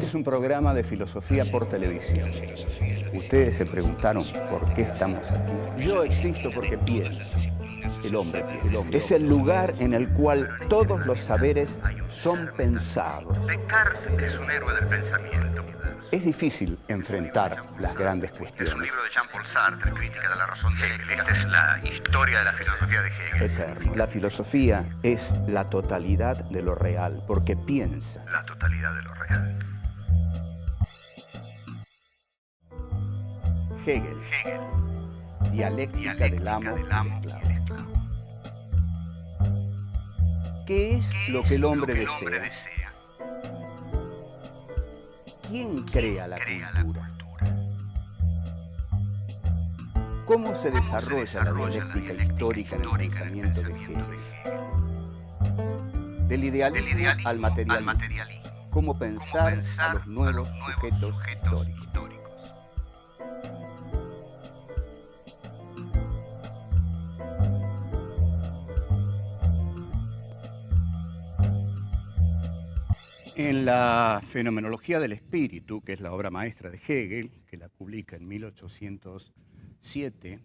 es un programa de filosofía por televisión. Ustedes se preguntaron por qué estamos aquí. Yo existo porque pienso. El hombre piensa. Es el lugar en el cual todos los saberes son pensados. Descartes es un héroe del pensamiento. Es difícil enfrentar las grandes cuestiones. Es un libro de Jean-Paul Sartre, Crítica de la razón de Hegel. Esta es la historia de la filosofía de Hegel. Eterno. La filosofía es la totalidad de lo real, porque piensa. La totalidad de lo real. Hegel. Dialéctica del amo y el esclavo. ¿Qué es lo que el hombre desea? ¿Quién crea la cultura? ¿Cómo se desarrolla la dialéctica histórica en el pensamiento de Hegel? Del idealismo al materialismo. ¿Cómo pensar a los nuevos sujetos históricos? En la Fenomenología del Espíritu, que es la obra maestra de Hegel, que la publica en 1807,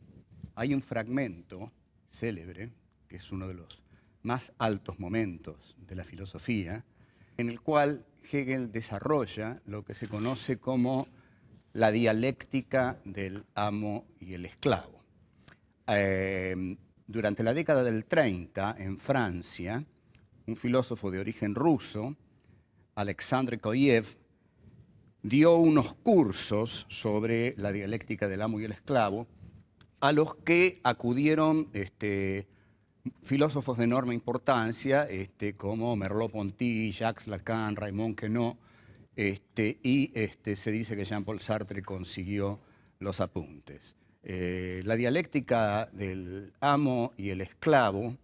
hay un fragmento célebre, que es uno de los más altos momentos de la filosofía, en el cual Hegel desarrolla lo que se conoce como la dialéctica del amo y el esclavo. Durante la década del 30, en Francia, un filósofo de origen ruso, Alexandre Koyev, dio unos cursos sobre la dialéctica del amo y el esclavo, a los que acudieron filósofos de enorme importancia, como Merleau-Ponty, Jacques Lacan, Raymond Queneau, y se dice que Jean-Paul Sartre consiguió los apuntes. La dialéctica del amo y el esclavo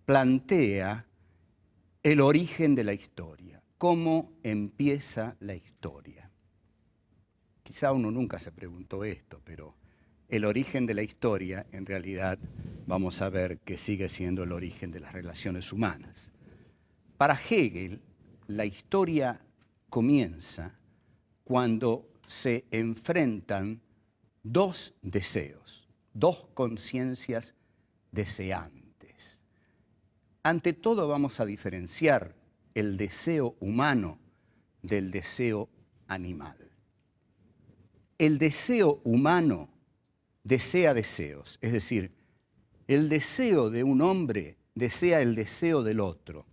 plantea el origen de la historia. ¿Cómo empieza la historia? Quizá uno nunca se preguntó esto, pero el origen de la historia, en realidad, vamos a ver que sigue siendo el origen de las relaciones humanas. Para Hegel, la historia comienza cuando se enfrentan dos deseos, dos conciencias deseantes. Ante todo vamos a diferenciar el deseo humano del deseo animal. El deseo humano desea deseos, es decir, el deseo de un hombre desea el deseo del otro,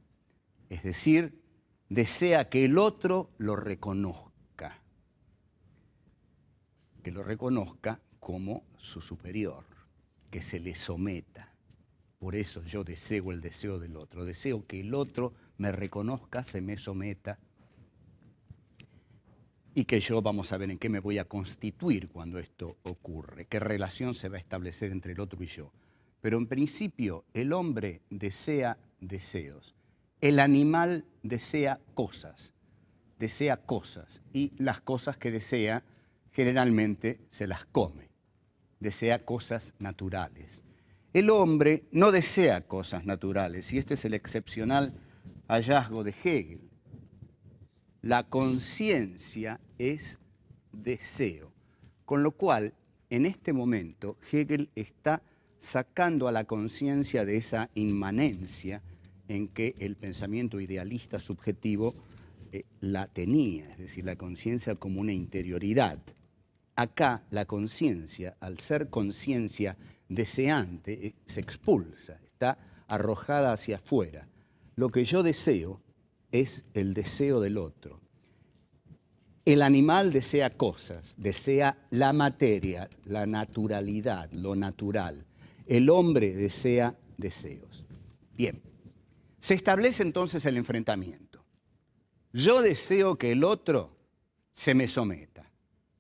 es decir, desea que el otro lo reconozca como su superior, que se le someta. Por eso yo deseo el deseo del otro, deseo que el otro me reconozca, se me someta, y que yo, vamos a ver en qué me voy a constituir cuando esto ocurre, qué relación se va a establecer entre el otro y yo. Pero en principio el hombre desea deseos, el animal desea cosas, y las cosas que desea generalmente se las come, desea cosas naturales. El hombre no desea cosas naturales, y este es el excepcional hallazgo de Hegel. La conciencia es deseo, con lo cual, en este momento, Hegel está sacando a la conciencia de esa inmanencia en que el pensamiento idealista subjetivo la tenía, es decir, la conciencia como una interioridad. Acá la conciencia, al ser conciencia deseante, se expulsa, está arrojada hacia afuera. Lo que yo deseo es el deseo del otro. El animal desea cosas, desea la materia, la naturalidad, lo natural. El hombre desea deseos. Bien, se establece entonces el enfrentamiento. Yo deseo que el otro se me someta.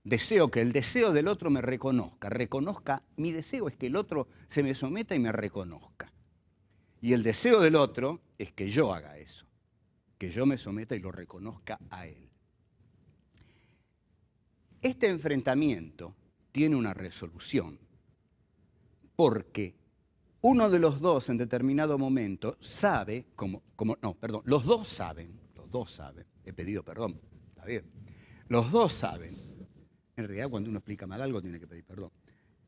Deseo que el deseo del otro me reconozca. Mi deseo es que el otro se me someta y me reconozca. Y el deseo del otro es que yo haga eso, que yo me someta y lo reconozca a él. Este enfrentamiento tiene una resolución, porque uno de los dos en determinado momento los dos saben, he pedido perdón, está bien. Los dos saben. En realidad, cuando uno explica mal algo, tiene que pedir perdón.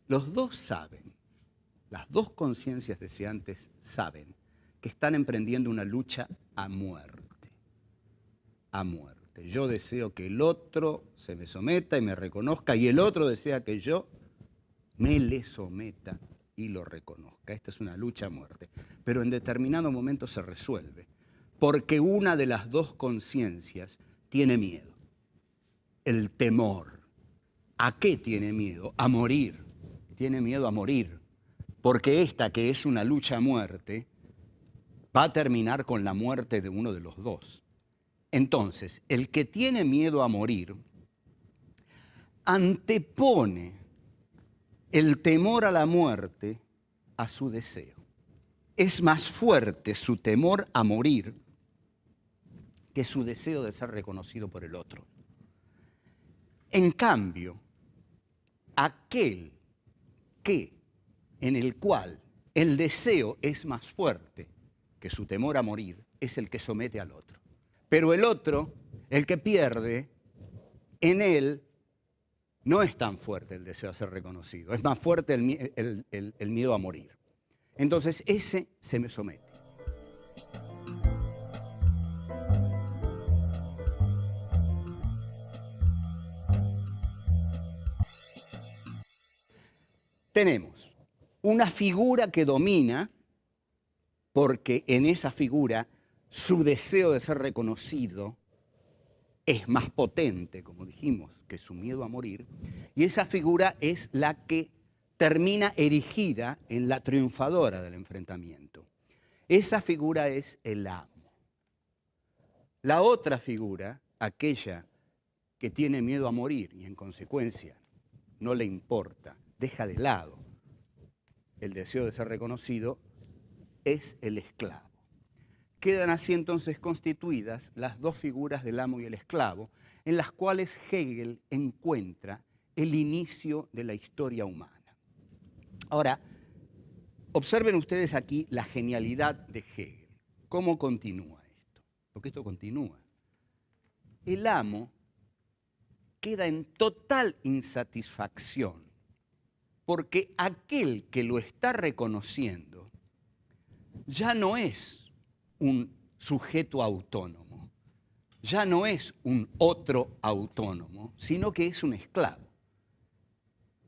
Los dos saben, las dos conciencias deseantes saben que están emprendiendo una lucha a muerte. A muerte. Yo deseo que el otro se me someta y me reconozca, y el otro desea que yo me le someta y lo reconozca. Esta es una lucha a muerte. Pero en determinado momento se resuelve, porque una de las dos conciencias tiene miedo. El temor. ¿A qué tiene miedo? A morir. Tiene miedo a morir. Porque esta, que es una lucha a muerte, va a terminar con la muerte de uno de los dos. Entonces, el que tiene miedo a morir antepone el temor a la muerte a su deseo. Es más fuerte su temor a morir que su deseo de ser reconocido por el otro. En cambio, aquel en el cual el deseo es más fuerte que su temor a morir es el que somete al otro. Pero el otro, el que pierde, en él no es tan fuerte el deseo de ser reconocido, es más fuerte el miedo a morir. Entonces ese se me somete. Tenemos una figura que domina, porque en esa figura su deseo de ser reconocido es más potente, como dijimos, que su miedo a morir, y esa figura es la que termina erigida en la triunfadora del enfrentamiento. Esa figura es el amo. La otra figura, aquella que tiene miedo a morir y en consecuencia no le importa, deja de lado el deseo de ser reconocido, es el esclavo. Quedan así entonces constituidas las dos figuras del amo y el esclavo, en las cuales Hegel encuentra el inicio de la historia humana. Ahora, observen ustedes aquí la genialidad de Hegel. ¿Cómo continúa esto? Porque esto continúa. El amo queda en total insatisfacción porque aquel que lo está reconociendo ya no es un sujeto autónomo, ya no es un otro autónomo, sino que es un esclavo.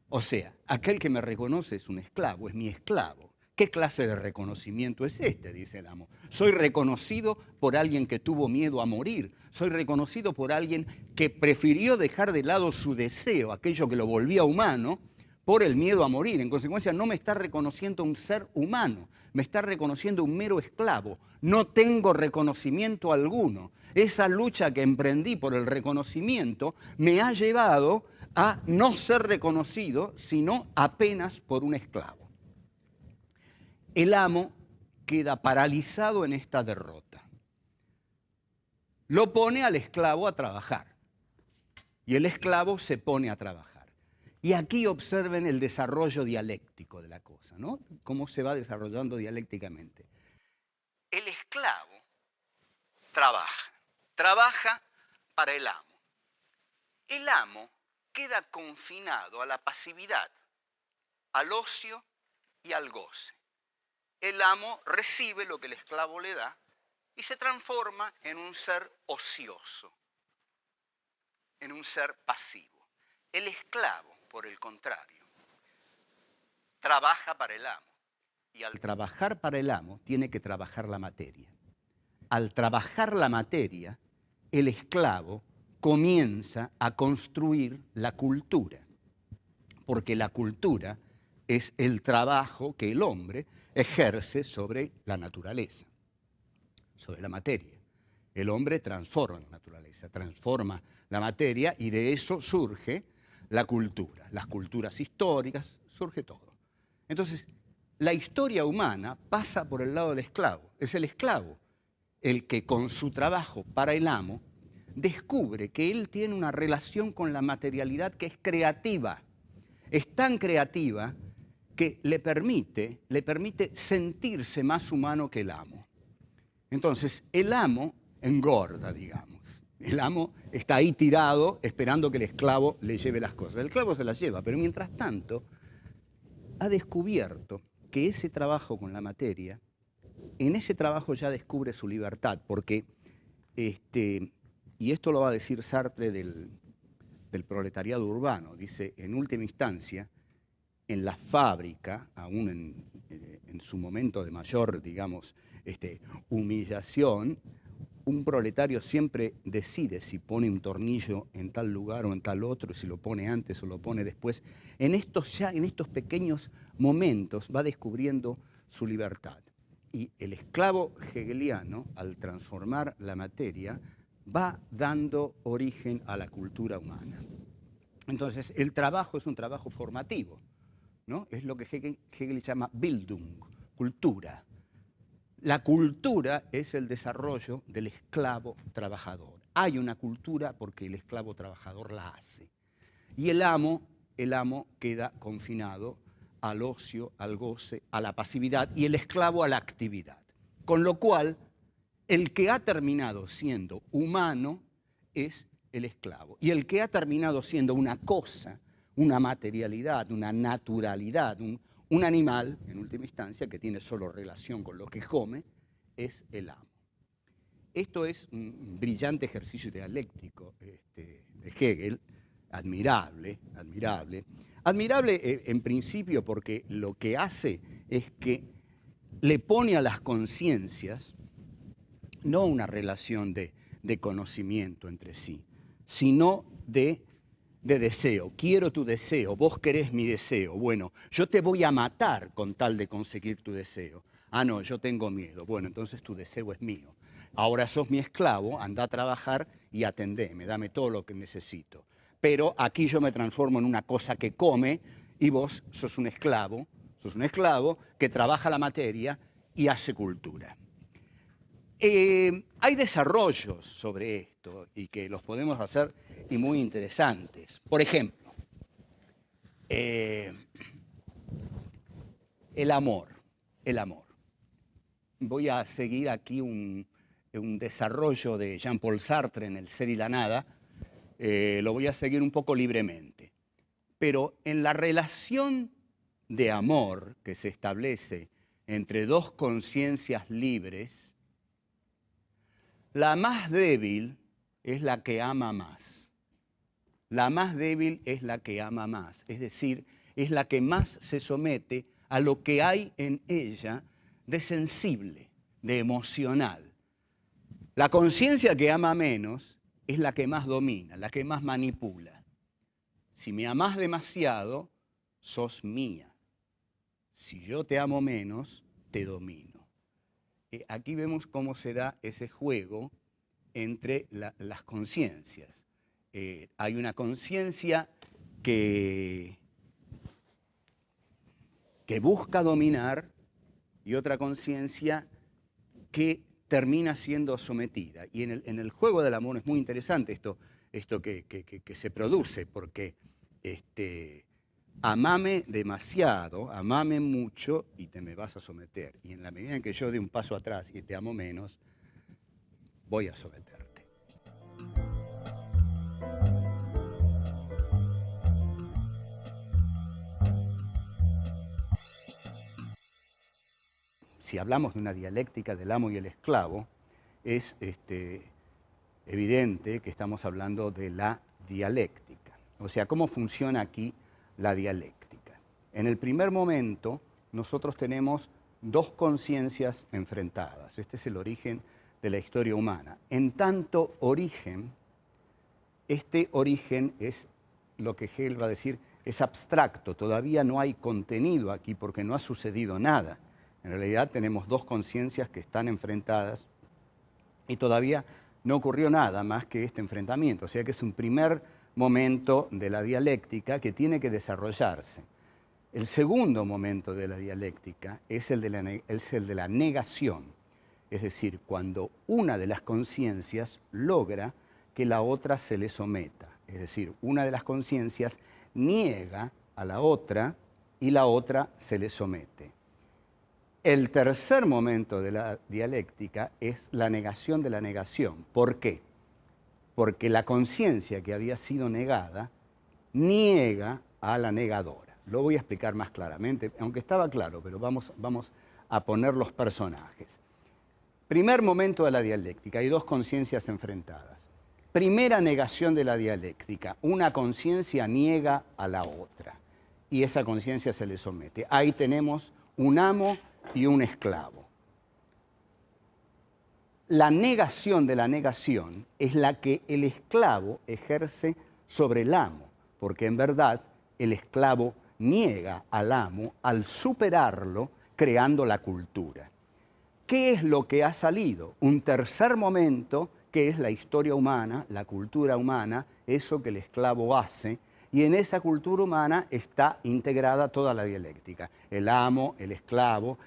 O sea, aquel que me reconoce es un esclavo, es mi esclavo. ¿Qué clase de reconocimiento es este?, dice el amo. Soy reconocido por alguien que tuvo miedo a morir, soy reconocido por alguien que prefirió dejar de lado su deseo, aquello que lo volvía humano, por el miedo a morir. En consecuencia, no me está reconociendo un ser humano, me está reconociendo un mero esclavo. No tengo reconocimiento alguno. Esa lucha que emprendí por el reconocimiento me ha llevado a no ser reconocido, sino apenas por un esclavo. El amo queda paralizado en esta derrota. Lo pone al esclavo a trabajar y el esclavo se pone a trabajar. Y aquí observen el desarrollo dialéctico de la cosa, ¿no? Cómo se va desarrollando dialécticamente. El esclavo trabaja para el amo. El amo queda confinado a la pasividad, al ocio y al goce. El amo recibe lo que el esclavo le da y se transforma en un ser ocioso, en un ser pasivo. El esclavo, por el contrario, trabaja para el amo. Y al trabajar para el amo, tiene que trabajar la materia. Al trabajar la materia, el esclavo comienza a construir la cultura. Porque la cultura es el trabajo que el hombre ejerce sobre la naturaleza, sobre la materia. El hombre transforma la naturaleza, transforma la materia y de eso surge la cultura, las culturas históricas, surge todo. Entonces, la historia humana pasa por el lado del esclavo. Es el esclavo el que con su trabajo para el amo descubre que él tiene una relación con la materialidad que es creativa. Es tan creativa que le permite sentirse más humano que el amo. Entonces, el amo engorda, digamos. El amo está ahí tirado esperando que el esclavo le lleve las cosas. El esclavo se las lleva, pero mientras tanto ha descubierto que ese trabajo con la materia, en ese trabajo ya descubre su libertad, porque, y esto lo va a decir Sartre del proletariado urbano, dice, en última instancia, en la fábrica, aún en su momento de mayor, digamos, humillación, un proletario siempre decide si pone un tornillo en tal lugar o en tal otro, si lo pone antes o lo pone después. En estos pequeños momentos va descubriendo su libertad. Y el esclavo hegeliano, al transformar la materia, va dando origen a la cultura humana. Entonces, el trabajo es un trabajo formativo, ¿no? Es lo que Hegel llama Bildung, cultura. La cultura es el desarrollo del esclavo trabajador. Hay una cultura porque el esclavo trabajador la hace. Y el amo queda confinado al ocio, al goce, a la pasividad, y el esclavo a la actividad. Con lo cual, el que ha terminado siendo humano es el esclavo. Y el que ha terminado siendo una cosa, una materialidad, una naturalidad, un animal, en última instancia, que tiene solo relación con lo que come, es el amo. Esto es un brillante ejercicio dialéctico de Hegel, admirable, admirable. Admirable en principio porque lo que hace es que le pone a las conciencias no una relación de conocimiento entre sí, sino de deseo. Quiero tu deseo, vos querés mi deseo. Bueno, yo te voy a matar con tal de conseguir tu deseo. Ah, no, yo tengo miedo. Bueno, entonces tu deseo es mío. Ahora sos mi esclavo, anda a trabajar y atendeme, dame todo lo que necesito. Pero aquí yo me transformo en una cosa que come y vos sos un esclavo que trabaja la materia y hace cultura. Hay desarrollos sobre esto y que los podemos hacer y muy interesantes. Por ejemplo, el amor. Voy a seguir aquí un desarrollo de Jean-Paul Sartre en El ser y la nada. Lo voy a seguir un poco libremente. Pero en la relación de amor que se establece entre dos conciencias libres, la más débil es la que ama más. La más débil es la que ama más. Es decir, es la que más se somete a lo que hay en ella de sensible, de emocional. La conciencia que ama menos es la que más domina, la que más manipula. Si me amás demasiado, sos mía. Si yo te amo menos, te domino. Aquí vemos cómo se da ese juego entre las conciencias. Hay una conciencia que busca dominar y otra conciencia que termina siendo sometida. Y en el juego del amor es muy interesante esto que se produce, porque amame demasiado, amame mucho y te me vas a someter. Y en la medida en que yo dé un paso atrás y te amo menos, voy a someterte. Si hablamos de una dialéctica del amo y el esclavo, es evidente que estamos hablando de la dialéctica. O sea, ¿cómo funciona aquí la dialéctica? En el primer momento, nosotros tenemos dos conciencias enfrentadas. Este es el origen de la historia humana. En tanto origen, este origen es lo que Hegel va a decir, es abstracto, todavía no hay contenido aquí porque no ha sucedido nada. En realidad tenemos dos conciencias que están enfrentadas y todavía no ocurrió nada más que este enfrentamiento. O sea que es un primer momento de la dialéctica que tiene que desarrollarse. El segundo momento de la dialéctica es el de la negación. Es decir, cuando una de las conciencias logra que la otra se le someta. Es decir, una de las conciencias niega a la otra y la otra se le somete. El tercer momento de la dialéctica es la negación de la negación. ¿Por qué? porque la conciencia que había sido negada niega a la negadora. Lo voy a explicar más claramente, aunque estaba claro, pero vamos a poner los personajes. Primer momento de la dialéctica, hay dos conciencias enfrentadas. Primera negación de la dialéctica, una conciencia niega a la otra y esa conciencia se le somete. Ahí tenemos un amo y un esclavo. La negación de la negación es la que el esclavo ejerce sobre el amo, porque en verdad el esclavo niega al amo al superarlo creando la cultura. ¿Qué es lo que ha salido? Un tercer momento que es la historia humana, la cultura humana, eso que el esclavo hace, y en esa cultura humana está integrada toda la dialéctica. El amo, el esclavo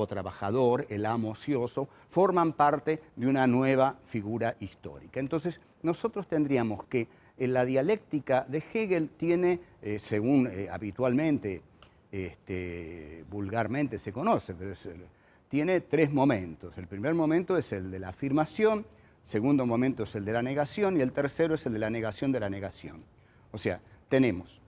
trabajador, el amo ocioso, forman parte de una nueva figura histórica. Entonces, nosotros tendríamos que la dialéctica de Hegel tiene, según habitualmente, vulgarmente se conoce, pero tiene tres momentos. El primer momento es el de la afirmación, el segundo momento es el de la negación y el tercero es el de la negación de la negación. O sea, tenemos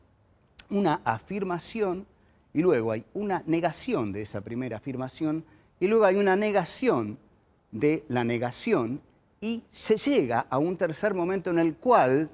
una afirmación y luego hay una negación de esa primera afirmación y luego hay una negación de la negación y se llega a un tercer momento en el cual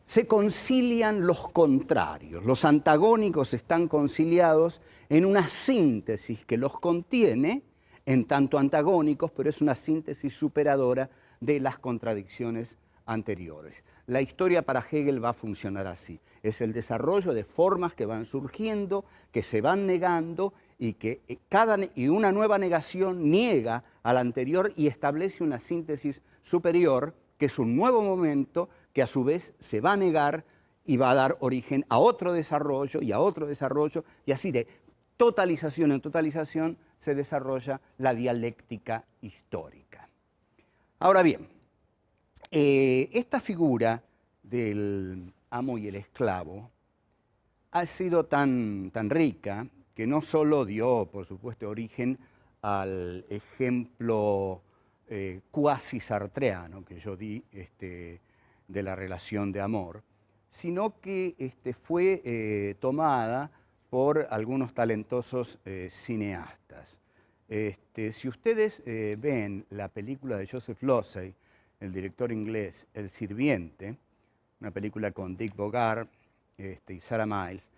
se concilian los contrarios. Los antagónicos están conciliados en una síntesis que los contiene en tanto antagónicos, pero es una síntesis superadora de las contradicciones anteriores. La historia para Hegel va a funcionar así. Es el desarrollo de formas que van surgiendo, que se van negando y que una nueva negación niega a la anterior y establece una síntesis superior, que es un nuevo momento que a su vez se va a negar y va a dar origen a otro desarrollo y a otro desarrollo, y así de totalización en totalización se desarrolla la dialéctica histórica. Ahora bien, esta figura del amo y el esclavo ha sido tan rica que no solo dio, por supuesto, origen al ejemplo cuasi sartreano que yo di de la relación de amor, sino que fue tomada por algunos talentosos cineastas. Si ustedes ven la película de Joseph Losey, el director inglés, El sirviente, una película con Dick Bogart y Sarah Miles,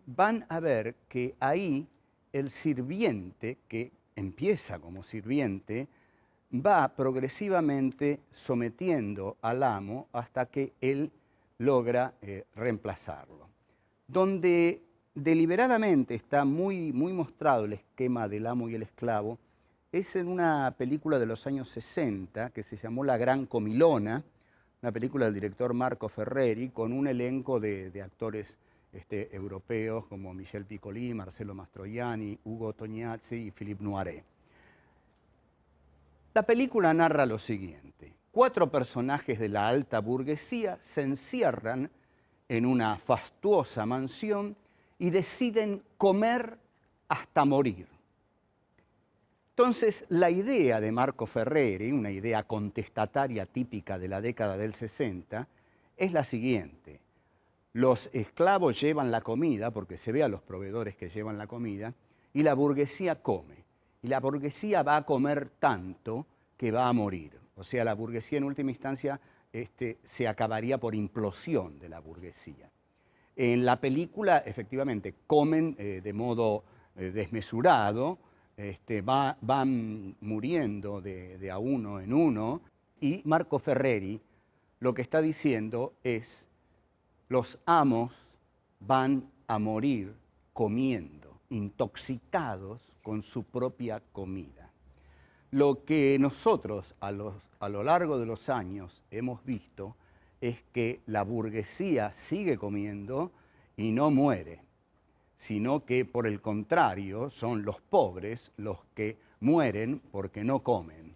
van a ver que ahí el sirviente, que empieza como sirviente, va progresivamente sometiendo al amo hasta que él logra reemplazarlo. Donde deliberadamente está muy mostrado el esquema del amo y el esclavo es en una película de los años 60 que se llamó La Gran Comilona, una película del director Marco Ferreri con un elenco de actores europeos como Michel Piccoli, Marcello Mastroianni, Ugo Tognazzi y Philippe Noiret. La película narra lo siguiente: 4 personajes de la alta burguesía se encierran en una fastuosa mansión y deciden comer hasta morir. Entonces, la idea de Marco Ferreri, una idea contestataria típica de la década del 60, es la siguiente. Los esclavos llevan la comida, porque se ve a los proveedores que llevan la comida, y la burguesía come. Y la burguesía va a comer tanto que va a morir. O sea, la burguesía en última instancia se acabaría por implosión de la burguesía. En la película, efectivamente, comen de modo desmesurado, van muriendo de a uno en uno, y Marco Ferreri lo que está diciendo es: los amos van a morir comiendo, intoxicados con su propia comida. Lo que nosotros a lo largo de los años hemos visto es que la burguesía sigue comiendo y no muere, sino que por el contrario son los pobres los que mueren porque no comen.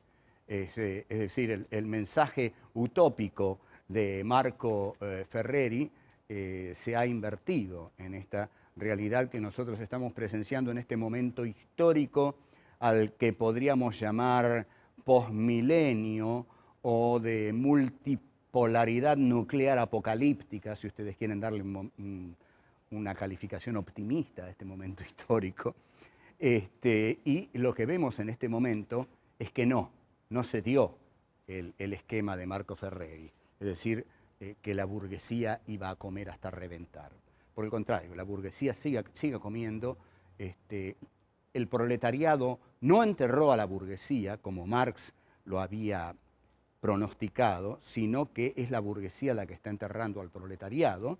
Es decir, el mensaje utópico de Marco Ferreri se ha invertido en esta realidad que nosotros estamos presenciando en este momento histórico al que podríamos llamar posmilenio o de polaridad nuclear apocalíptica, si ustedes quieren darle una calificación optimista a este momento histórico. Y lo que vemos en este momento es que no se dio el esquema de Marco Ferreri, es decir, que la burguesía iba a comer hasta reventar. Por el contrario, la burguesía sigue comiendo. El proletariado no enterró a la burguesía, como Marx lo había pronosticado, sino que es la burguesía la que está enterrando al proletariado,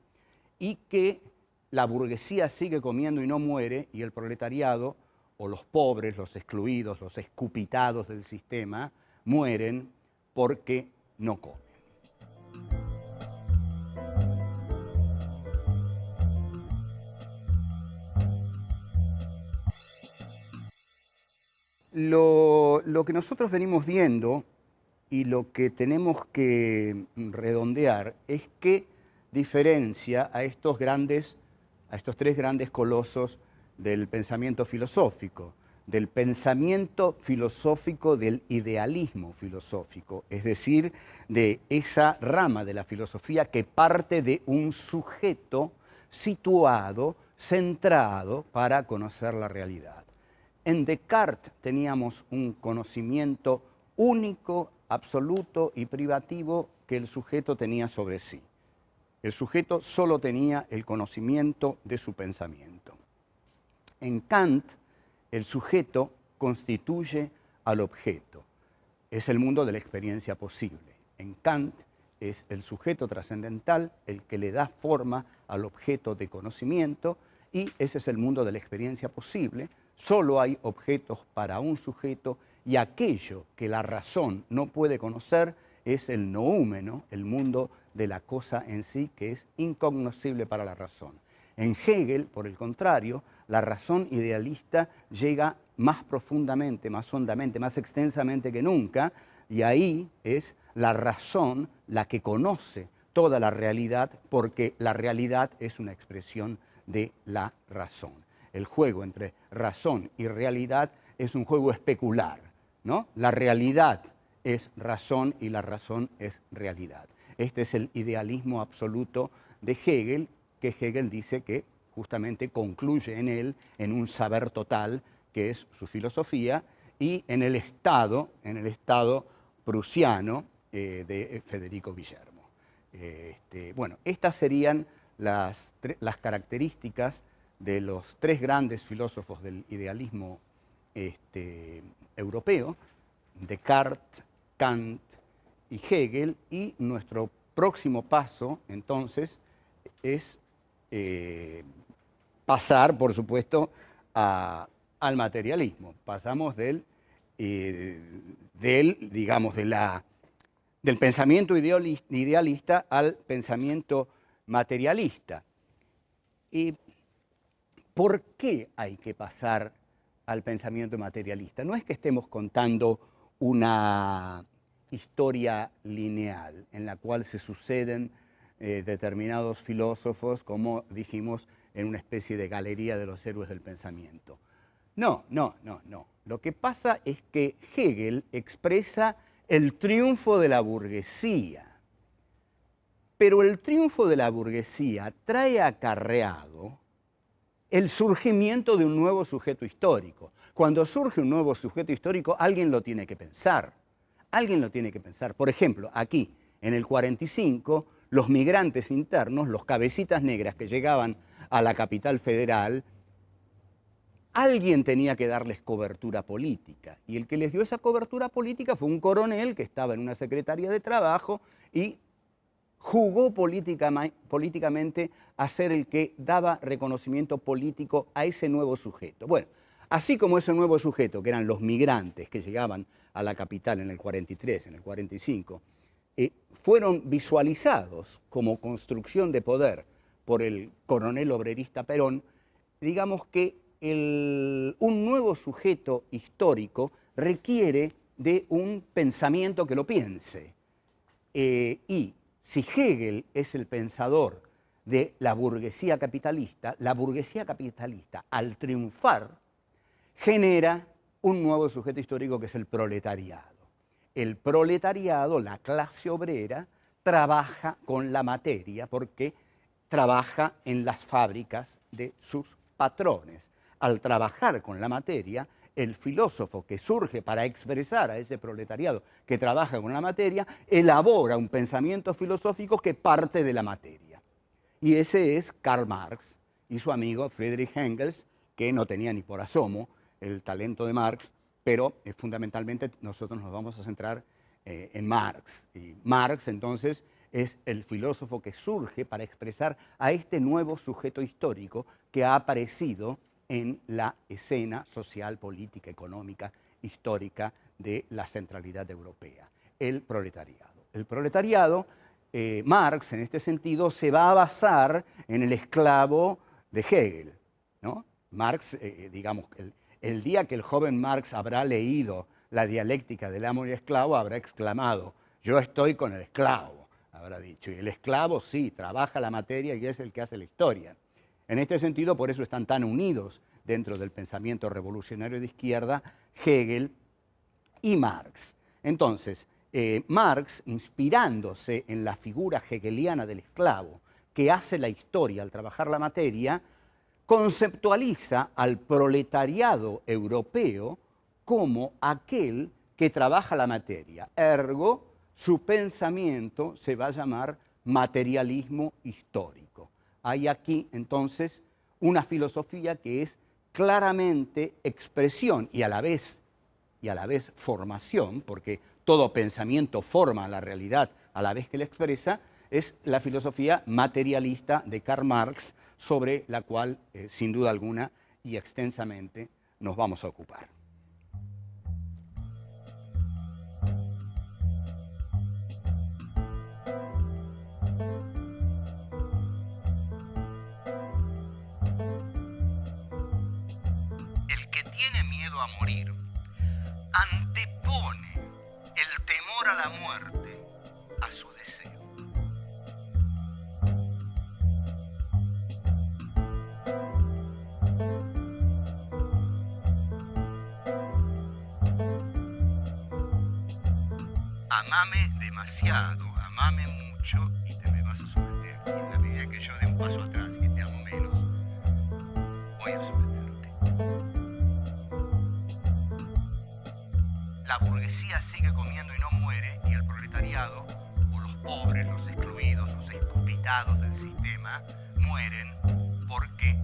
y que la burguesía sigue comiendo y no muere, y el proletariado, o los pobres, los excluidos, los escupitados del sistema, mueren porque no comen. Lo que nosotros venimos viendo y lo que tenemos que redondear es qué diferencia a estos tres grandes colosos del pensamiento filosófico, del idealismo filosófico, es decir, de esa rama de la filosofía que parte de un sujeto situado, centrado para conocer la realidad. En Descartes teníamos un conocimiento único, absoluto y privativo que el sujeto tenía sobre sí. El sujeto solo tenía el conocimiento de su pensamiento. En Kant, el sujeto constituye al objeto. Es el mundo de la experiencia posible. En Kant es el sujeto trascendental el que le da forma al objeto de conocimiento, y ese es el mundo de la experiencia posible. Solo hay objetos para un sujeto, y aquello que la razón no puede conocer es el noúmeno, el mundo de la cosa en sí, que es incognoscible para la razón. En Hegel, por el contrario, la razón idealista llega más profundamente, más hondamente, más extensamente que nunca, y ahí es la razón la que conoce toda la realidad, porque la realidad es una expresión de la razón. El juego entre razón y realidad es un juego especular, ¿no? La realidad es razón y la razón es realidad. Este es el idealismo absoluto de Hegel, que Hegel dice que justamente concluye en él, en un saber total, que es su filosofía, y en el Estado prusiano de Federico Guillermo. Bueno, estas serían las características de los tres grandes filósofos del idealismo europeo, Descartes, Kant y Hegel, y nuestro próximo paso, entonces, es pasar, por supuesto, al materialismo. Pasamos del pensamiento idealista al pensamiento materialista. ¿Y por qué hay que pasar al pensamiento materialista? No es que estemos contando una historia lineal en la cual se suceden determinados filósofos, como dijimos, en una especie de galería de los héroes del pensamiento. No. Lo que pasa es que Hegel expresa el triunfo de la burguesía, pero el triunfo de la burguesía trae acarreado el surgimiento de un nuevo sujeto histórico. Cuando surge un nuevo sujeto histórico, alguien lo tiene que pensar. Alguien lo tiene que pensar. Por ejemplo, aquí, en el 45, los migrantes internos, los cabecitas negras que llegaban a la capital federal, alguien tenía que darles cobertura política. Y el que les dio esa cobertura política fue un coronel que estaba en una secretaría de trabajo y jugó políticamente a ser el que daba reconocimiento político a ese nuevo sujeto. Bueno, así como ese nuevo sujeto, que eran los migrantes que llegaban a la capital en el 43, en el 45, fueron visualizados como construcción de poder por el coronel obrerista Perón, digamos que un nuevo sujeto histórico requiere de un pensamiento que lo piense. Y si Hegel es el pensador de la burguesía capitalista al triunfar genera un nuevo sujeto histórico que es el proletariado. El proletariado, la clase obrera, trabaja con la materia porque trabaja en las fábricas de sus patrones. Al trabajar con la materia, el filósofo que surge para expresar a ese proletariado que trabaja con la materia, elabora un pensamiento filosófico que parte de la materia. Y ese es Karl Marx y su amigo Friedrich Engels, que no tenía ni por asomo el talento de Marx, pero fundamentalmente nosotros nos vamos a centrar en Marx. Y Marx, entonces, es el filósofo que surge para expresar a este nuevo sujeto histórico que ha aparecido en la escena social, política, económica, histórica de la centralidad europea, el proletariado. El proletariado, Marx, en este sentido, se va a basar en el esclavo de Hegel, ¿no? Marx, digamos, el día que el joven Marx habrá leído la dialéctica del amo y el esclavo, habrá exclamado, yo estoy con el esclavo, habrá dicho. Y el esclavo sí, trabaja la materia y es el que hace la historia. En este sentido, por eso están tan unidos dentro del pensamiento revolucionario de izquierda Hegel y Marx. Entonces, Marx, inspirándose en la figura hegeliana del esclavo, que hace la historia al trabajar la materia, conceptualiza al proletariado europeo como aquel que trabaja la materia. Ergo, su pensamiento se va a llamar materialismo histórico. Hay aquí, entonces, una filosofía que es claramente expresión y a la vez formación, porque todo pensamiento forma la realidad a la vez que la expresa, es la filosofía materialista de Karl Marx, sobre la cual, sin duda alguna y extensamente, nos vamos a ocupar. El que tiene miedo a morir antepone el temor a la muerte a su deseo. Amame demasiado, amame mucho y te me vas a someter. Y en la medida que yo dé un paso atrás y te amo menos, voy a someterte. La burguesía sigue comiendo y no muere, y el proletariado, o los pobres, los excluidos, los escupitados del sistema, mueren porque